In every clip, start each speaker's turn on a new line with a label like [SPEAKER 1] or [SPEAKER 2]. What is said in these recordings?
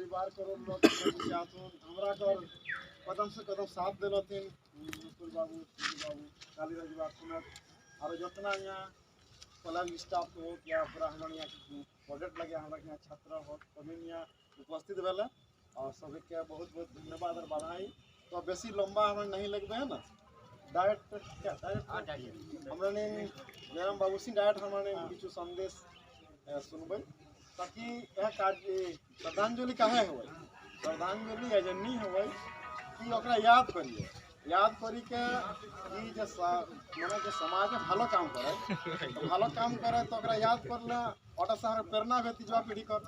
[SPEAKER 1] परिवार करो लोग हमरा कर कदम से कदम साथ देलथिन मुकुल बाबू बाबू कालीराज बाबू सुनत और जितना यहाँ कॉलेज स्टाफ हो या पूरा हमारे यहाँ प्रोजेक्ट लगे हमारे यहाँ छात्र हो सभी यहाँ उपस्थित भेले और सभी के बहुत बहुत धन्यवाद और बधाई। तो बेसी लंबा हमें नहीं लगते है ना डायरेक्ट क्या डायरेक्ट हमारे जयराम बाबू सिंह डायरेक्ट हमारे किछु संदेश सुनबे ताकि यह कार्य श्रद्धांजलि कहे हो श्रद्धांजलि एजन्नी हो कि ओकरा याद करिए याद करी के जो माने जो समाज में भलो काम करे तो भलो काम करे तो ओकरा याद करले ओटा से हमारे प्रेरणा भेटी युवा पीढ़ी कर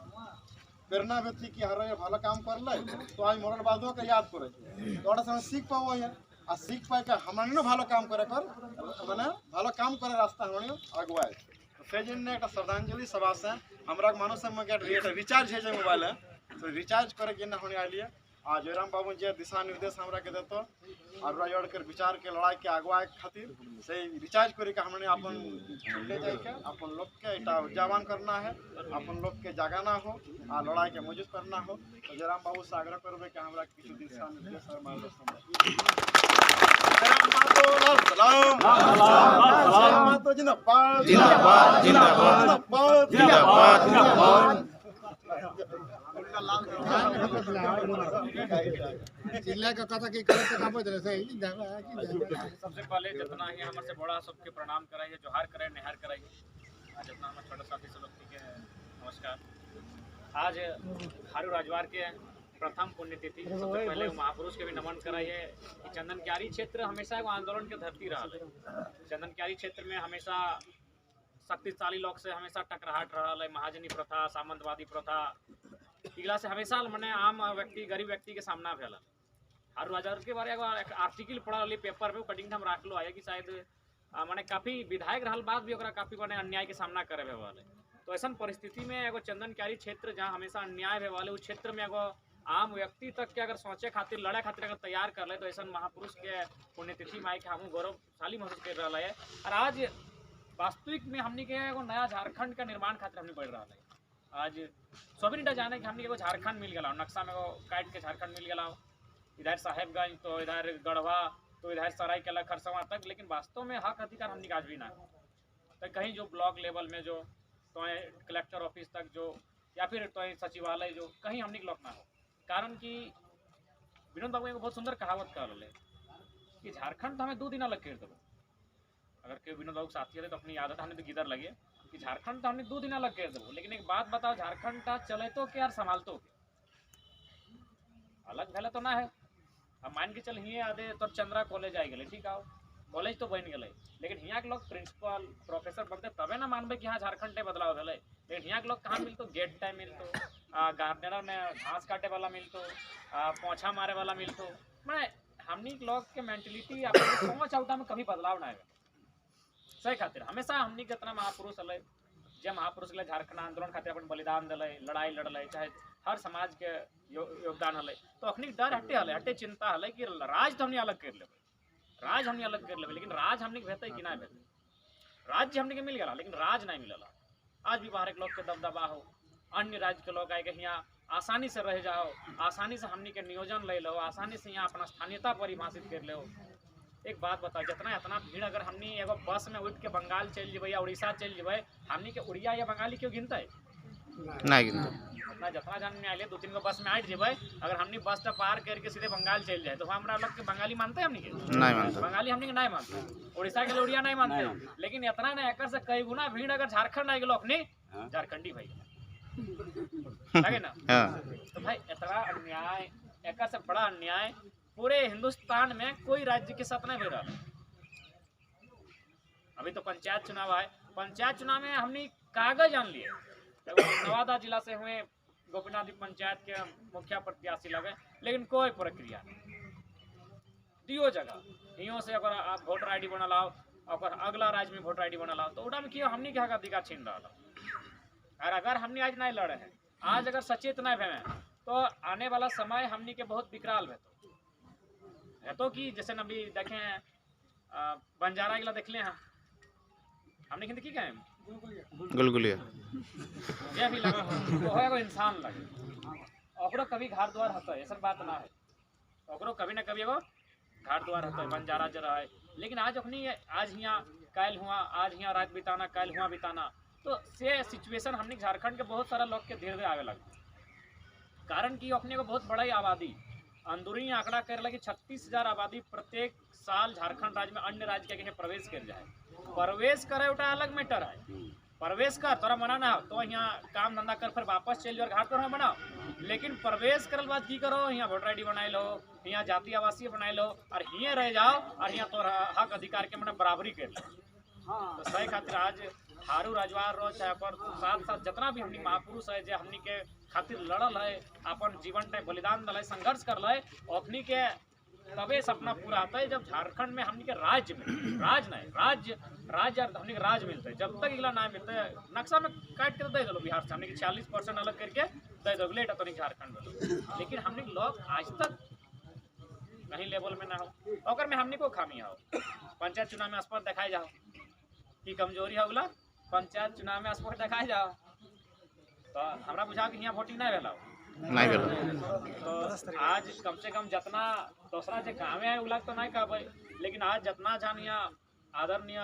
[SPEAKER 1] प्रेरणा भेटी कि हर भलो काम करले तो आज मरल बादो के याद करे तो ओटा से हम सीख पाओ है आ सीख पाए के हमारे भालो काम करे कर माने भालो काम करे रास्ता हमारे अगुआए तो से जन्य एक श्रद्धांजलि सभा से हमरा मानुष में रिचार्ज है मोबाइल है तो रिचार्ज करे के होने आ लिए आ जयराम बाबू जी दिशा निर्देश हमरा के देतो और राजड़ के विचार के लड़ाई के अगुआए खातिर से रिचार्ज करे के हमने अपन ले जाए के अपन लोग के इटा उद्यावन करना है अपन लोग के जगाना हो आ लड़ाई के मौजूद करना हो तो जयराम बाबू से आग्रह करबे कि हमरा किछु दिशा निर्देश और मार्गदर्शन जिंदाबाद जिंदाबाद जिंदाबाद जिंदाबाद जिंदाबाद
[SPEAKER 2] जिला का कथा के करत काम होत रहे
[SPEAKER 3] सबसे पहले जितना ही हमर से बड़ा सबके प्रणाम कराइए जोहार करे निहार कराइए जितना हमारे छोटे साथी सब लोग के नमस्कार। आज हारू राजवार के प्रथम पुण्यतिथि सबसे पहले महापुरुष के भी नमन कराइए कि चंदनक्यारी क्षेत्र हमेशा एगो आंदोलन के धरती रहा है। चंदनक्यारी क्षेत्र में हमेशा शक्तिशाली लोग से हमेशा टकराहट रहा है, महाजनी प्रथा सामंतवादी प्रथा इगला से हमेशा मने आम व्यक्ति गरीब व्यक्ति के सामना भेल। हारू राजवार के बारे में एक आर्टिकल पढ़ा पेपर में कटिंग हम रखलो है कि शायद माने काफ़ी विधायक रहल बाद भी काफ़ी माने अन्याय के सामना करे भे वाले। तो ऐसा परिस्थिति में एगो चंदनक्यारी क्षेत्र जहाँ हमेशा अन्याय भे वाले उस क्षेत्र में एगो आम व्यक्ति तक के अगर सोचे खातिर लड़े खातिर अगर तैयार कर ले तो ऐसा महापुरुष के पुण्यतिथि में कि हम गौरवशाली महसूस कर रहा है। और आज वास्तविक में हमने के एगो नया झारखंड का निर्माण खातिर हमने बढ़ रहा है। आज सभी नहीं जाने कि हमने एगो झारखंड मिल गया नक्शा में एगो काट के झारखंड मिल गया इधर साहेबगंज तो इधर गढ़वा तो इधर सरायकेला खरसवां तक, लेकिन वास्तव में हक अधिकार हमने आज भी ना है। तो कहीं जो ब्लॉक लेवल में जो तो कलेक्टर ऑफिस तक जो या फिर तो सचिवालय जो कहीं हमने लोग ना हो। कारण कि विनोद बाबू एगो बहुत सुंदर कहावत कह रहे कि झारखंड तो हमें 2 दिन अलग कर देव। अगर कोई विनोद बाबू साथी है तो अपनी आदत हमने तो गिदर लगे कि झारखंड तो हमने 2 दिन अलग कर देव, लेकिन एक बात बताओ झारखंड का चले तो क्या संभालतो अलग भले तो ना है। अब मान के चल हिए आदे तो चंद्रा कॉलेज आई गए ठीक आओ कॉलेज तो बन गए, लेकिन यहाँ के लोग प्रिंसिपल प्रोफेसर बनते तबे ना मानबे कि हाँ झारखंड में बदलाव भले। लेकिन यहाँ के लोग कहाँ मिलते गेट टाइम मिलते गार्डनर में घास काटे वाला मिलते पोछा मारे वाला मिलते। मैं हमनी लोग के मेंटलिटी अपने सोच आउटा में कभी बदलाव ना है सही खातिर हमेशा हमनी के इतना महापुरुष अल जे महापुरुष के झारखंड आंदोलन खातिर अपन बलिदान दिल लड़ाई लड़ल चाहे हर समाज के योगदान हल तो अखनी डर हटे हल हटे चिंता हल कि राज तो हमने अलग कर ले राज हमने अलग कर ले, लेकिन राज हमने भेटे कि ना भेटे। राज्य हमने के मिल गया लेकिन राज नहीं मिलला। आज भी बाहर के लोग के दबदबा हो अन्य राज्य के लोग आए के यहाँ आसानी से रह जाओ आसानी से हमने के नियोजन ले लो आसानी से यहाँ अपना स्थानीयता परिभाषित कर लो। एक बात बताओ जितना इतना भीड़ अगर हमने एगो बस में उठ के बंगाल चल जेबे या उड़ीसा चल जेबे हमने के उड़िया या बंगाली क्यों गिनता है
[SPEAKER 4] नहीं गिनता
[SPEAKER 3] अपना जितना जान में आए 2-3 बस में आठ जेबे अगर हमने बस से पार करके सीधे बंगाल चल जाए तो हमारा लोग के बंगाली मानते हैं हमने के
[SPEAKER 4] नहीं मानता
[SPEAKER 3] बंगाली हमने के नहीं मानते उड़ीसा के उड़िया नहीं मानते। लेकिन इतना ना एकर से कई गुना भीड़ अगर झारखंड आ गए अपने झारखंडी भाई लगे ना तो भाई इतना अन्याय एकर से बड़ा अन्याय पूरे हिंदुस्तान में कोई राज्य के साथ नहीं हो रहा। अभी तो पंचायत चुनाव है, पंचायत चुनाव में हमने कागज आन लिए नवादा जिला से हुए गोपीनाथ पंचायत के मुखिया प्रत्याशी लगे लेकिन कोई प्रक्रिया नहीं दियो जगह इं से अगर आप वोटर आईडी बना लाओ और अगला राज्य में वोटर आईडी बना लाओ तो उड़ा में क्यों हमने क्या अधिकार छीन रहा। और अगर हमने आज नहीं लड़े हैं आज अगर सचेत नहीं भे तो आने वाला समय हमने के बहुत विकराल है तो कि जैसे अभी देखें बंजारा गिला देख ले हमने की कहें
[SPEAKER 4] गुलगुलिया
[SPEAKER 3] ये भी लगा तो है इंसान लगे और ओकरो कभी घर द्वार हतो, ऐसा बात ना है, ओकरो कभी ना कभी एगो घर द्वार हतो, बंजारा जरा है। लेकिन आज अपनी आज यहाँ काल हुआ, आज यहाँ रात बिताना, काल हुआ बिताना, तो से सिचुएशन हमने झारखंड के बहुत सारा लोग के धीरे धीरे आवे लगे। कारण कि अपने को बहुत बड़ा आबादी अंदरूनी आंकड़ा कर लगे 36,000 आबादी प्रत्येक साल झारखंड राज्य में अन्य राज्य के प्रवेश कर जाए। प्रवेश करे उठा अलग मैटर है, प्रवेश कर तोरा मना ना हो तो यहाँ काम धंधा कर फिर वापस चल जाओ घर पर बनाओ, लेकिन प्रवेश करल बाद की करो, यहाँ वोटर आई डी बनाए लो, यहाँ जाति आवासीय बनाए लो और यहाँ रह जाओ और यहाँ तोरा हक अधिकार के मैंने बराबरी कर लो। तो सही खातिर आज हारू राजवार रो चाहे पर साथ साथ जितना भी हमनी महापुरुष है जो हमनी के खातिर लड़ल है, अपन जीवन में बलिदान दल है, संघर्ष कर है, अपनी के तबे सपना पूरा आता है जब झारखंड में हमनी के राज्य में राज नहीं राज्य हमनी के राज मिलता है। जब तक इगला ना मिलता है नक्शा में काट कर दे दो बिहार से हमनी के 40% अलग करके दे दो लेट तो नहीं झारखंड में, लेकिन हमनी लोग आज तक कहीं लेवल में ना हो और में हमनी को खामी हो। पंचायत चुनाव में स्पष्ट दिखाई जाओ कि कमजोरी होगला, पंचायत चुनाव में स्पष्ट दिखाई जाओ तो हमरा बुझा कि यहाँ वोटिंग नहीं भेला
[SPEAKER 4] नहीं भेल।
[SPEAKER 3] तो आज कम से कम जितना दूसरा जो गाँव है उला तो नहीं कहबे, लेकिन आज जितना जान यहाँ आदरणीय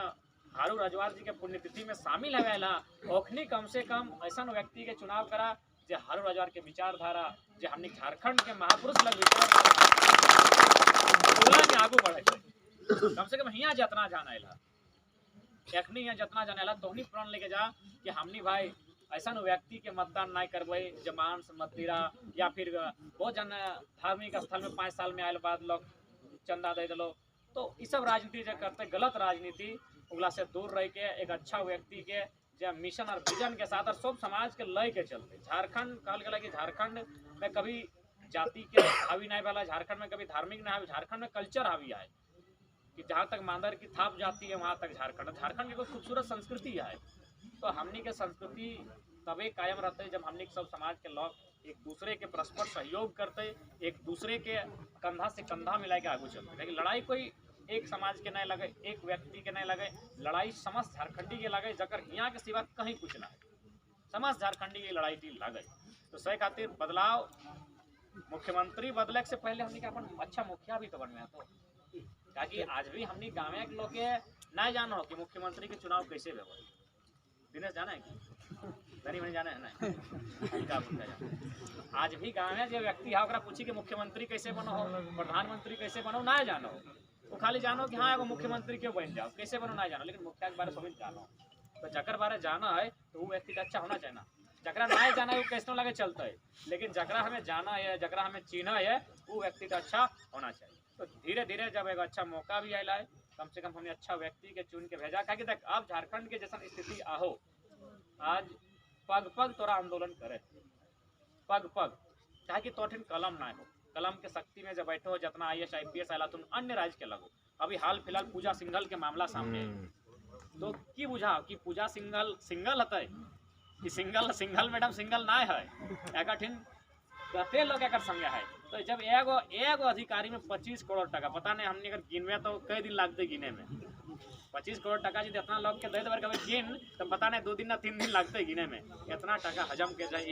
[SPEAKER 3] हारू राजवार जी के पुण्यतिथि में शामिल है ओखनी कम से कम ऐसा व्यक्ति के चुनाव करा जो हारू राजवार के विचारधारा जो हमने झारखंड के महापुरुष लग विचारधारा आगू बढ़े कम से कम यहाँ जितना जाना है एखनी यहाँ जितना जाने तोहनी प्रण लेके जा कि हमनी भाई ऐसा व्यक्ति के मतदान नहीं करबे जमान से मदिरा या फिर बहुत जन धार्मिक स्थल में 5 साल में आयल बाद लोग चंदा दे दिलो, तो ये सब राजनीति जो करते गलत राजनीति उगला से दूर रह के एक अच्छा व्यक्ति के जो मिशन और विजन के साथ और सब समाज के लय के चलते झारखंड कहल गया कि झारखंड में कभी जाति के हावी नहीं वाला, झारखंड में कभी धार्मिक नहीं हावी, झारखंड में कल्चर हावी है कि जहाँ तक मांदर की थाप जाती है वहाँ तक झारखंड की कोई खूबसूरत संस्कृति है। तो हमनी के संस्कृति तबे कायम रहते जब हमनी सब समाज के लोग एक दूसरे के परस्पर सहयोग करते, एक दूसरे के कंधा से कंधा मिला के आगे चलते। लेकिन लड़ाई कोई एक समाज के नहीं लगे, एक व्यक्ति के नहीं लगे, लड़ाई समस्त झारखंडी के लगे जकर यहाँ के सिवा कहीं कुछ ना है, समस्त झारखंडी की लड़ाई की लगे। तो सही खातिर बदलाव मुख्यमंत्री बदले से पहले हमने का अपन अच्छा मुखिया भी तो बनवा तो ताकि आज भी हमने गाँव के लोग के नहीं जानो कि मुख्यमंत्री के चुनाव कैसे हो। दिनेश जाना है कि धनी मैंने जाना है ना आज भी गाँव में जो व्यक्ति है ओकरा पूछी कि मुख्यमंत्री कैसे बनो हो, प्रधानमंत्री कैसे बनो ना जानो, वो खाली जानो कि हाँ एगो मुख्यमंत्री क्यों बन जाओ, कैसे बनो ना जानो, लेकिन मुखिया के बारे में जानो। तो जकर बारे जाना है तो वो व्यक्ति अच्छा होना चाहिए, जकरा नहीं जाना है वो कैसे लगे चलता है, लेकिन जकरा हमें जाना है जकरा हमें चीना है वो व्यक्ति का अच्छा होना चाहिए। तो धीरे धीरे जब एक अच्छा मौका भी आया है कम से कम हमने अच्छा व्यक्ति के चुन के भेजा क्या कि देख अब झारखंड के जैसा स्थिति आहो, आज पग पग तोरा आंदोलन करे, पग पग चाहे कि तोठिन कलम ना हो, कलम के शक्ति में जब बैठो जितना IAS IPS आला तुम अन्य राज्य के लगो। अभी हाल फिलहाल पूजा सिंघल के मामला सामने तो की बुझा कि पूजा सिंगल हते कि सिंगल मैडम सिंगल ना है एकठिन कते लोग एक संज्ञा है। तो जब एगो अधिकारी में 25 करोड़ टका पता नहीं हमने अगर गिनवे तो कई दिन लगते गिने में, 25 करोड़ टका जी इतना लोग के दे देवर कभी गिन तो पता नहीं 2 दिन ना 3 दिन लगते गिने में, इतना टका हजम के जाए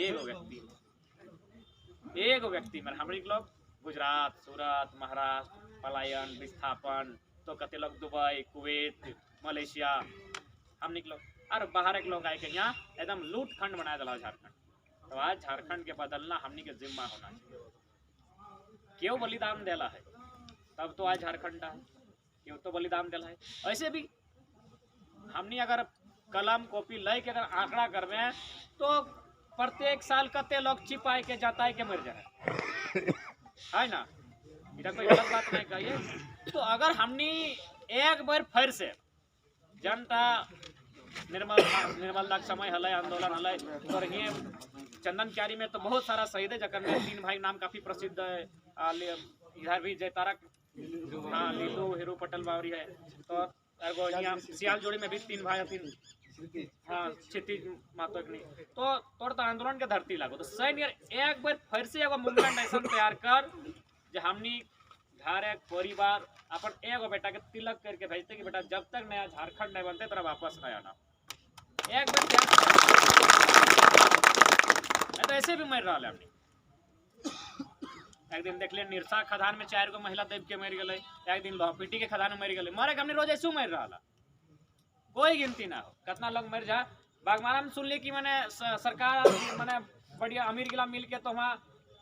[SPEAKER 3] एगो व्यक्ति में। हमारे लोग गुजरात सूरत महाराष्ट्र पलायन विस्थापन तो कते लोग दुबई कुवैत मलेशिया हमने लोग और बाहर के लोग आए के यहाँ एकदम लूट खंड बना दिला झारखंड। तो आज झारखंड के बदलना हमनी के जिम्मा होना चाहिए। क्यों बलिदान देला है तब तो आज झारखंड है, क्यों तो बलिदान देला है। ऐसे भी हमनी अगर कलम कॉपी ले के अगर आंकड़ा करवे तो प्रत्येक साल कते लोग चिपाई के जताई के मर जाए है ना, इधर कोई गलत बात नहीं कहिए। तो अगर हमनी एक बार फिर से जनता निर्मल समय हल आंदोलन हल और ये चंदन क्यारी में तो बहुत सारा शहीद है जकर में 3 भाई नाम काफी प्रसिद्ध है, इधर भी जयतारक हाँ लीलू हीरू पटेल बावरी है, तो यहाँ सियाल जोड़ी में भी 3 भाई 3 हाँ क्षितिज मातो तो तोड़ तो आंदोलन के धरती लागो। तो सैन्य एक बार फिर से एगो मूवमेंट ऐसा तैयार कर जो हमनी घर एक परिवार अपन एगो बेटा के तिलक करके भेजते कि बेटा जब तक नया झारखंड नहीं बनते तेरा वापस नहीं आना। एक बार तो ऐसे भी मर रहा है हमने एक दिन देख लिया निरसा खदान में 4 गो महिला देव के मर गए, एक दिन लौपीटी के खदान में मर गए। मरे हमने रोज ऐसे मर रहा, कोई गिनती ना हो कितना लोग मर जा। बागमारा में सुन ली कि मैंने सरकार मैंने बढ़िया अमीर गिला मिल के तो वहाँ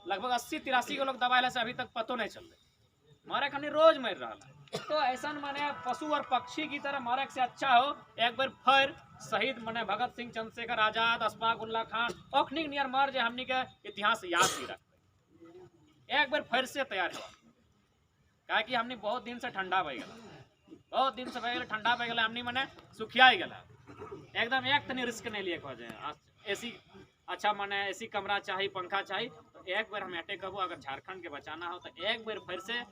[SPEAKER 3] लगभग 80-83 को लोग दबाए से अभी तक पतो नहीं चल रहे। मारे हमने रोज मर रहा, तो ऐसा माने पशु और पक्षी की तरह मारे से अच्छा हो एक बार फिर शहीद माने भगत सिंह, चंद्रशेखर आजाद, अशफाक उल्ला खान ओखनिक नियर मार जे हमनी के इतिहास याद भी रखते, एक बार फिर से तैयार हुआ। क्या कि हमने बहुत दिन से ठंडा बह गया, बहुत दिन से बह गया ठंडा बह गया, हमने माने सुखिया गया एकदम। एक तनी रिस्क नहीं लिए खोजे एसी अच्छा माने एसी कमरा चाहिए, पंखा चाहिए, तो एक बार हम अटैक कबो अगर झारखंड के बचाना हो तो एक बार फिर से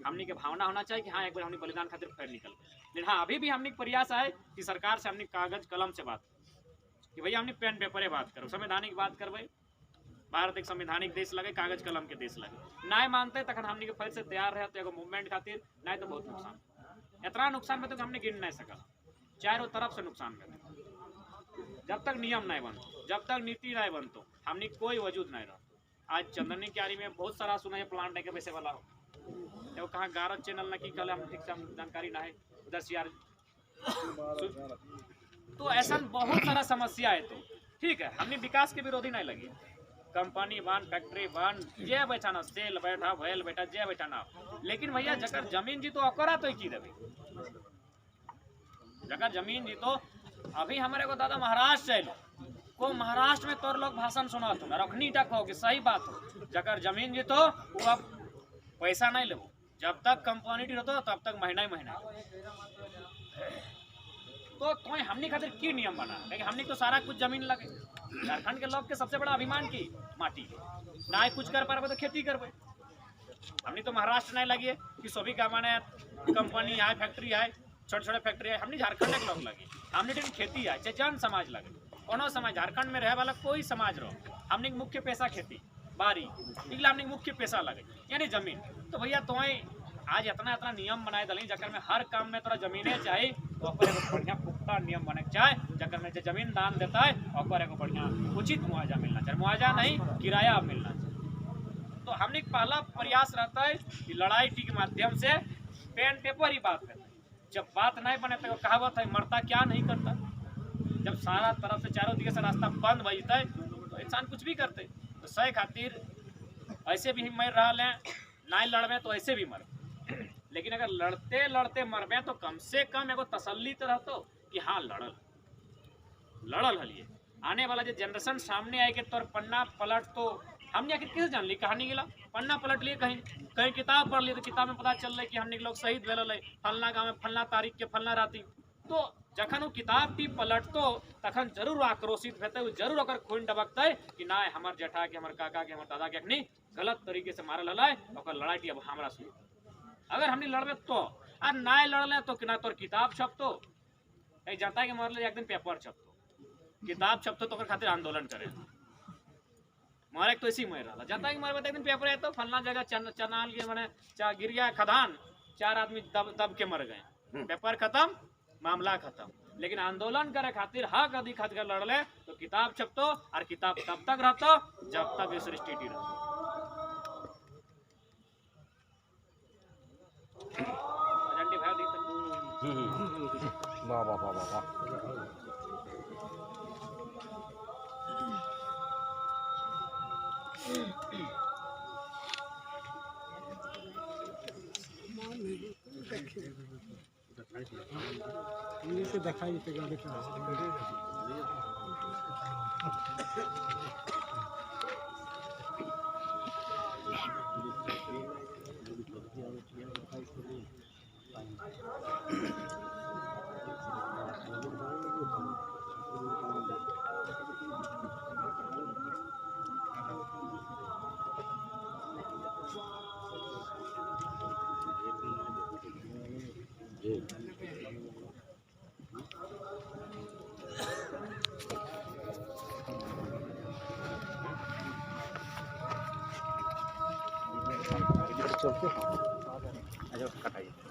[SPEAKER 3] हमनी के भावना होना चाहिए कि हाँ एक बार हमने बलिदान खातिर फिर निकल। लेकिन हाँ अभी भी हमने प्रयास है कि सरकार से हमने कागज कलम से बात कि भैया हमने पेन पेपरे बात करो, संवैधानिक बात करवे। भारत एक संवैधानिक देश लगे, कागज कलम के देश लगे। ना मानते तक हमने के फिर से तैयार रहे तो एगो मूवमेंट खातिर, नहीं तो बहुत नुकसान, इतना नुकसान में तो हमने गिन नहीं सकल, चारों तरफ से नुकसान में। जब तक नियम नहीं बनतो, जब तक नीति नहीं बनतो, हमने कोई वजूद नहीं रहा। आज चंदनी क्यारी में बहुत सारा सुना है प्लांट है के पैसे वाला हो, तो कहाँ गारज चैनल न की कल हम ठीक से जानकारी ना है उधर सियार, तो ऐसा बहुत सारा समस्या है। तो ठीक है हमने विकास के विरोधी नहीं लगी, कंपनी बन, फैक्ट्री बन, जे बैठाना सेल बैठा भैल बैठा जे बैठाना, लेकिन भैया जकर जमीन जी तो अकरा तो की देवी, जकर जमीन जी तो अभी हमारे को दादा महाराष्ट्र चलो को महाराष्ट्र में तोर लोग भाषण सुना तो रखनी तक हो कि सही बात हो, जकर जमीन जी तो वो अब पैसा नहीं लेवो, जब तक कंपनी रहते तब तक महीना ही महीना। तो हमने खातिर की नियम बना, लेकिन हमने तो सारा कुछ जमीन लगे। झारखंड के लोग के सबसे बड़ा अभिमान की माटी, ना कुछ कर पा तो खेती करवे। हमने तो महाराष्ट्र नहीं लगी है कि सभी का माने कंपनी आए, फैक्ट्री आए, छोटे छोटे फैक्ट्री है, हमने झारखंड के लोग लगे। हमने लेकिन खेती है, चाहे जन समाज लगे, कोनो समाज झारखंड में रहे वाला कोई समाज रहो, हमने मुख्य पेशा खेती बारी, निकला हमने मुख्य पेशा लगे यानी जमीन। तो भैया तो आज इतना इतना नियम बनाए दली जकर में हर काम में तोरा जमीने चाहिए, तो बढ़िया पुख्ता नियम बने चाहे जकर में जमीन दान देता है और एगो बढ़िया उचित मुआवजा मिलना चाहिए, मुआवजा नहीं किराया मिलना चाहिए। तो हमने पहला प्रयास रहता है कि लड़ाई के माध्यम से पेन पेपर ही बात करते हैं। जब बात नहीं बने तो कहावत है मरता क्या नहीं करता, जब सारा तरफ से चारों दिशा से रास्ता बंद बजता है तो इंसान कुछ भी करते। तो सही खातिर ऐसे भी मर रहा है, ना लड़वे तो ऐसे भी मर, लेकिन अगर लड़ते लड़ते मरबे तो कम से कम एगो तसल्ली तो रहतो कि हाँ लड़ल हलिए। आने वाला जो जनरेशन सामने आए के तौर पन्ना पलट, तो हमने आखिर किसे जान ली कहानी गिला, पन्ना पलट लिए, कहीं कहीं किताब पढ़ लिए तो किताब में पता चल रहा है कि हमने लोग शहीद भेल है फलना गाँव में फलना तारीख के फलना राती। तो जखन वो किताब टी पलटतो तखन जरूर आक्रोशित हेतै, जरूर ओकर खून डबकतै कि ना हमर जेठा के, हमर काका के, हमर दादा के अखनी गलत तरीके से मारल हलै, ओकर लड़ाई टी अब हमरा से। अगर हमने लड़बे तो और ना लड़ले तो ना तोर किताब छपतो, एक जनता के मरले एक दिन पेपर छपतो, किताब छपतो तो ओकर खातिर आंदोलन करे मारे तो इसी मर रहा जनता के मरबे एक दिन पेपर आए तो फलना जगह चनाल के माने गिर गया खदान, 4 आदमी दब के मर गए, पेपर खत्म, मामला खत्म। लेकिन आंदोलन करे खातिर हक अधिकार खातिर लड़ले तो किताब छपतो, और किताब तब तक रहतो जब तक ये सृष्टि रहतो। एजेंटी भाई दी
[SPEAKER 4] वाह वाह वाह वाह।
[SPEAKER 2] से दिखाई देते गाड़ी का
[SPEAKER 4] चलते हैं, कटाइए।